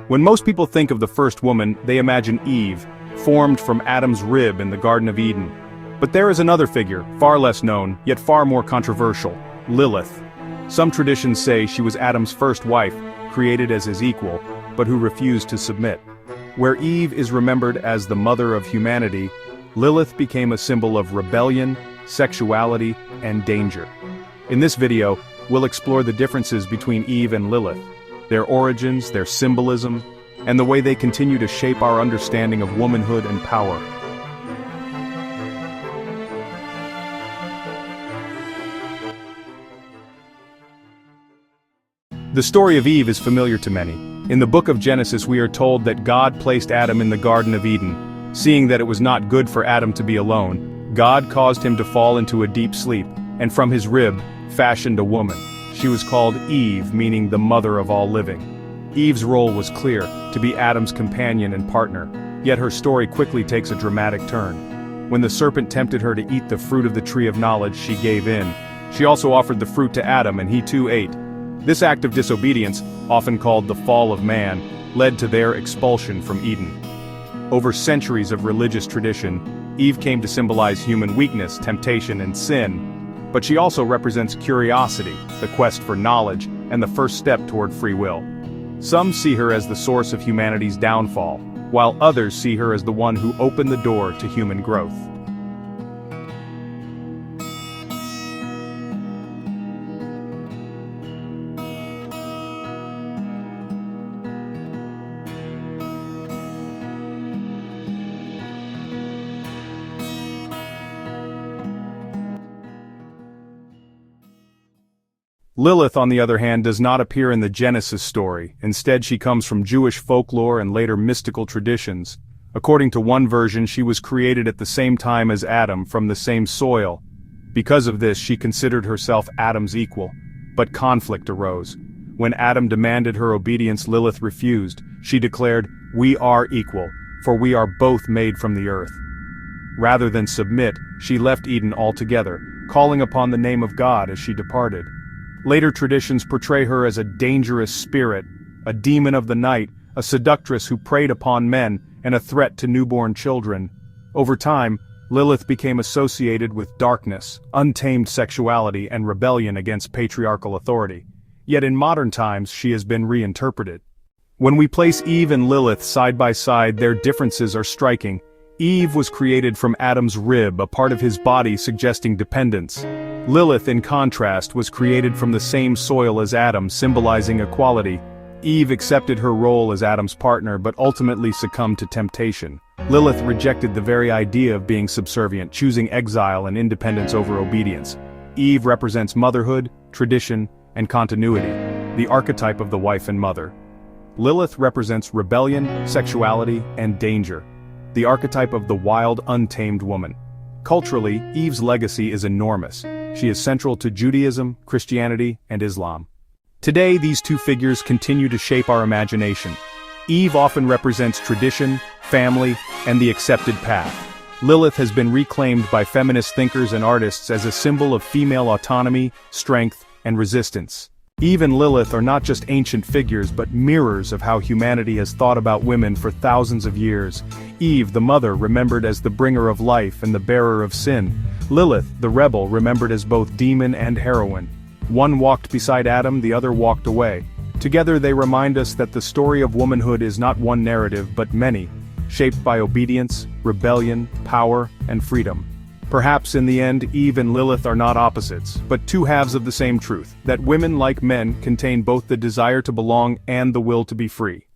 When most people think of the first woman, they imagine Eve, formed from Adam's rib in the Garden of Eden. But there is another figure, far less known, yet far more controversial: Lilith. Some traditions say she was Adam's first wife, created as his equal, but who refused to submit. Where Eve is remembered as the mother of humanity, Lilith became a symbol of rebellion, sexuality, and danger. In this video, we'll explore the differences between Eve and Lilith, their origins, their symbolism, and the way they continue to shape our understanding of womanhood and power. The story of Eve is familiar to many. In the book of Genesis, we are told that God placed Adam in the Garden of Eden. Seeing that it was not good for Adam to be alone, God caused him to fall into a deep sleep, and from his rib fashioned a woman. She was called Eve, meaning the mother of all living. Eve's role was clear, to be Adam's companion and partner, yet her story quickly takes a dramatic turn. When the serpent tempted her to eat the fruit of the tree of knowledge, she gave in. She also offered the fruit to Adam, and he too ate. This act of disobedience, often called the fall of man, led to their expulsion from Eden. Over centuries of religious tradition, Eve came to symbolize human weakness, temptation, and sin. But she also represents curiosity, the quest for knowledge, and the first step toward free will. Some see her as the source of humanity's downfall, while others see her as the one who opened the door to human growth. Lilith, on the other hand, does not appear in the Genesis story. Instead, she comes from Jewish folklore and later mystical traditions. According to one version, she was created at the same time as Adam, from the same soil. Because of this, she considered herself Adam's equal. But conflict arose. When Adam demanded her obedience, Lilith refused. She declared, "We are equal, for we are both made from the earth." Rather than submit, she left Eden altogether, calling upon the name of God as she departed. Later traditions portray her as a dangerous spirit, a demon of the night, a seductress who preyed upon men, and a threat to newborn children. Over time, Lilith became associated with darkness, untamed sexuality, and rebellion against patriarchal authority. Yet in modern times, she has been reinterpreted. When we place Eve and Lilith side by side, their differences are striking. Eve was created from Adam's rib, a part of his body suggesting dependence. Lilith, in contrast, was created from the same soil as Adam, symbolizing equality. Eve accepted her role as Adam's partner but ultimately succumbed to temptation. Lilith rejected the very idea of being subservient, choosing exile and independence over obedience. Eve represents motherhood, tradition, and continuity, the archetype of the wife and mother. Lilith represents rebellion, sexuality, and danger, the archetype of the wild, untamed woman. Culturally, Eve's legacy is enormous. She is central to Judaism, Christianity, and Islam. Today, these two figures continue to shape our imagination. Eve often represents tradition, family, and the accepted path. Lilith has been reclaimed by feminist thinkers and artists as a symbol of female autonomy, strength, and resistance. Eve and Lilith are not just ancient figures but mirrors of how humanity has thought about women for thousands of years. Eve, the mother, remembered as the bringer of life and the bearer of sin. Lilith, the rebel, remembered as both demon and heroine. One walked beside Adam, the other walked away. Together they remind us that the story of womanhood is not one narrative but many, shaped by obedience, rebellion, power, and freedom. Perhaps in the end, Eve and Lilith are not opposites, but two halves of the same truth, that women, like men, contain both the desire to belong and the will to be free.